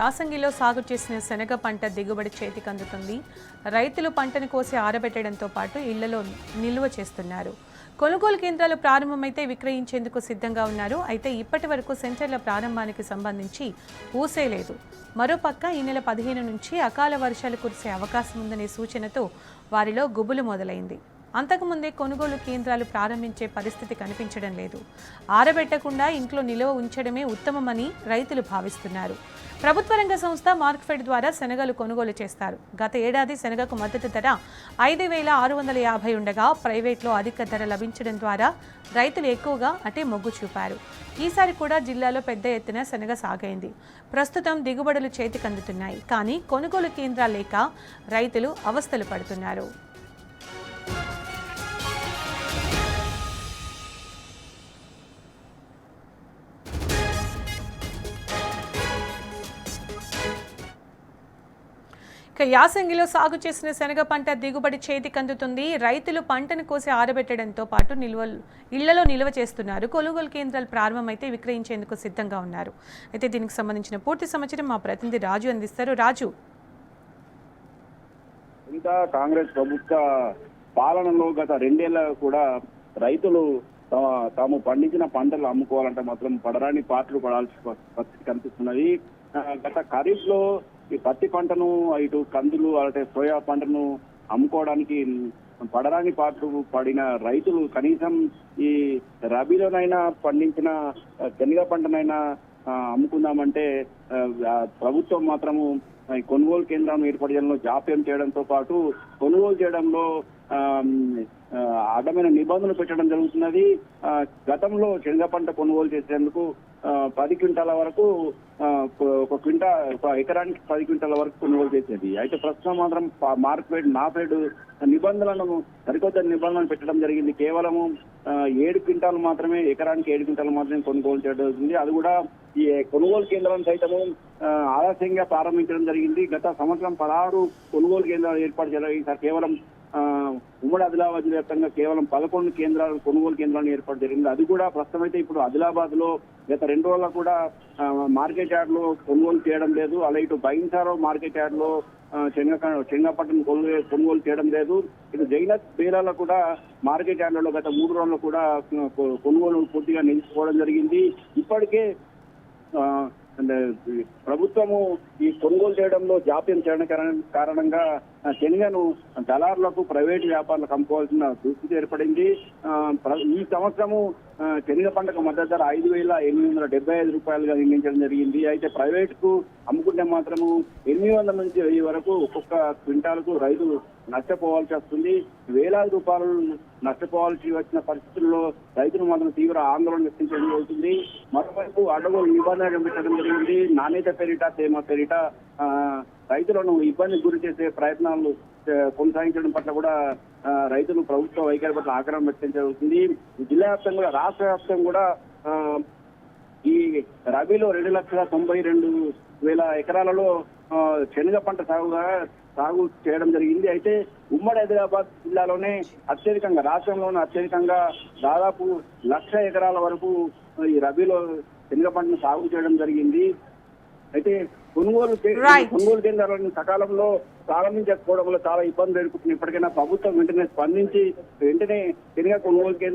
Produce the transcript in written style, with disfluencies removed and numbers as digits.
యాసంగిలో సాగు చేసిన శనగ పంట దిగుబడి చేతికి అందుతుంది. రైతులు పంటను కోసి ఆరబెట్టడంతో పాటు ఇళ్లలో నిల్వ చేస్తున్నారు. కొనుగోలు కేంద్రాలు ప్రారంభమైతే విక్రయించేందుకు సిద్ధంగా ఉన్నారు. అయితే ఇప్పటి వరకు సెంటర్ల ప్రారంభానికి సంబంధించి ఊసే లేదు. మరోపక్క ఈ నెల 15 నుంచి అకాల వర్షాలు కురిసే అవకాశం ఉందనే సూచనతో వారిలో గుబులు మొదలైంది. అంతకుముందే కొనుగోలు కేంద్రాలు ప్రారంభించే పరిస్థితి కనిపించడం లేదు. ఆరబెట్టకుండా ఇంట్లో నిల్వ ఉంచడమే ఉత్తమమని రైతులు భావిస్తున్నారు. ప్రభుత్వ రంగ సంస్థ మార్క్ఫెడ్ ద్వారా శనగలు కొనుగోలు చేస్తారు. గత ఏడాది శనగకు మద్దతు ధర 5,650 ఉండగా ప్రైవేట్లో అధిక ధర లభించడం ద్వారా రైతులు ఎక్కువగా అటే మొగ్గు చూపారు. ఈసారి కూడా జిల్లాలో పెద్ద ఎత్తున శనగ సాగైంది. ప్రస్తుతం దిగుబడులు చేతికందుతున్నాయి. కానీ కొనుగోలు కేంద్రాలు లేక రైతులు అవస్థలు పడుతున్నారు. యాసంగిలో సాగు చేసిన శనగ పంట దిగుబడి చేతికందుతుంది. రైతులు పంటను కోసి ఆరబెట్టడంతో పాటు ఇళ్లలో నిల్వ చేస్తున్నారు. కొనుగోలు కేంద్రాలు ప్రారంభమైతే విక్రయించేందుకు సిద్ధంగా ఉన్నారు. అయితే దీనికి సంబంధించిన పూర్తి సమాచారం మా ప్రతినిధి రాజు అందిస్తారు. రాజు, ఇంకా కాంగ్రెస్ ప్రభుత్వ పాలనలో గత 2 ఏళ్ల కూడా రైతులు తాము పండించిన పంటలు అమ్ముకోవాలంటే మాత్రం పడరాని పాటలు పడాల్సిన పరిస్థితి కనిపిస్తున్నది. గత ఖరీఫ్ లో ఈ పత్తి పంటను, ఇటు కందులు, అంటే సోయా పంటను అమ్ముకోవడానికి పడరాని పాటలు పడిన రైతులు కనీసం ఈ రబీలోనైనా పండించిన శనగ పంటనైనా అమ్ముకుందామంటే ప్రభుత్వం మాత్రము కొనుగోలు కేంద్రం ఏర్పాటు చేయడంలో జాప్యం చేయడంతో పాటు కొనుగోలు చేయడంలో అడ్డమైన నిబంధనలు పెట్టడం జరుగుతున్నది. గతంలో శనగ పంట కొనుగోలు చేసేందుకు 10 క్వింటాల వరకు ఒక ఎకరానికి 10 క్వింటాల వరకు కొనుగోలు చేసేది. అయితే ప్రస్తుతం మాత్రం నాఫెడ్ నిబంధనలను సరికొత్త నిబంధనలు పెట్టడం జరిగింది. కేవలము 7 క్వింటాలు మాత్రమే, ఎకరానికి 7 క్వింటాలు మాత్రమే కొనుగోలు చేయడం జరుగుతుంది. అది కూడా ఈ కొనుగోలు కేంద్రాలను సైతము ఆలస్యంగా ప్రారంభించడం జరిగింది. గత సంవత్సరం 16 కొనుగోలు కేంద్రాలు ఏర్పాటు చేయడం, ఈసారి కేవలం ఉమ్మడి ఆదిలాబాద్ వ్యాప్తంగా కేవలం 11 కొనుగోలు కేంద్రాలను ఏర్పాటు జరిగింది. అది కూడా ప్రస్తుతం అయితే ఇప్పుడు ఆదిలాబాద్ లో గత 2 రోజుల్లో కూడా మార్కెట్ యార్డ్ లో కొనుగోలు చేయడం లేదు. అలా ఇటు బైన్సారో మార్కెట్ యార్డ్ లో శనగ పంటను కొనుగోలు చేయడం లేదు. ఇటు జైనత్ బేరాలో కూడా మార్కెట్ యార్డ్లలో గత 3 రోజుల్లో కూడా కొనుగోలు పూర్తిగా నిలిచిపోవడం జరిగింది. ఇప్పటికే ప్రభుత్వము ఈ కొనుగోలు చేయడంలో జాప్యం చేయడం కారణంగా శనగను దళారులకు, ప్రైవేటు వ్యాపారులకు అమ్ముకోవాల్సిన దుస్థితి ఏర్పడింది. ఈ సంవత్సరము శనగ పంటకు మద్దతు ధర 5,875 రూపాయలుగా నిర్ణయించడం జరిగింది. అయితే ప్రైవేటుకు అమ్ముకుంటే మాత్రము 800 నుంచి 1000 వరకు ఒక్కొక్క క్వింటాలకు రైతులు నష్టపోవాల్సి వస్తుంది. వేలాది రూపాయలు నష్టపోవాల్సి వచ్చిన పరిస్థితుల్లో రైతులు మాత్రం తీవ్ర ఆందోళన వ్యక్తం చేయడం జరుగుతుంది. మరోవైపు అడ్డగోలు నిబంధనలు పెట్టడం జరిగింది. నాణ్యత పేరిట, తేమ పేరిట రైతులను ఇబ్బంది గురి చేసే ప్రయత్నాలు కొనసాగించడం పట్ల కూడా రైతులు ప్రభుత్వ వైఖరి పట్ల ఆగ్రహం వ్యక్తం జరుగుతుంది. జిల్లా వ్యాప్తంగా కూడా, రాష్ట్ర వ్యాప్తంగా కూడా ఈ రబీలో 2,92,000 ఎకరాలలో శనగ పంట సాగు చేయడం జరిగింది. అయితే ఉమ్మడి ఆదిలాబాద్ జిల్లాలోనే అత్యధికంగా, రాష్ట్రంలోనే అత్యధికంగా దాదాపు 1,00,000 ఎకరాల వరకు ఈ రబీలో శనగ పంటను సాగు చేయడం జరిగింది. అయితే కొనుగోలు కేంద్రాలను సకాలంలో ప్రారంభించకపోవడంలో చాలా ఇబ్బందులు ఎదుర్కొంటున్నాయి. ఇప్పటికైనా ప్రభుత్వం వెంటనే స్పందించి శనగ కొనుగోలు కేంద్రం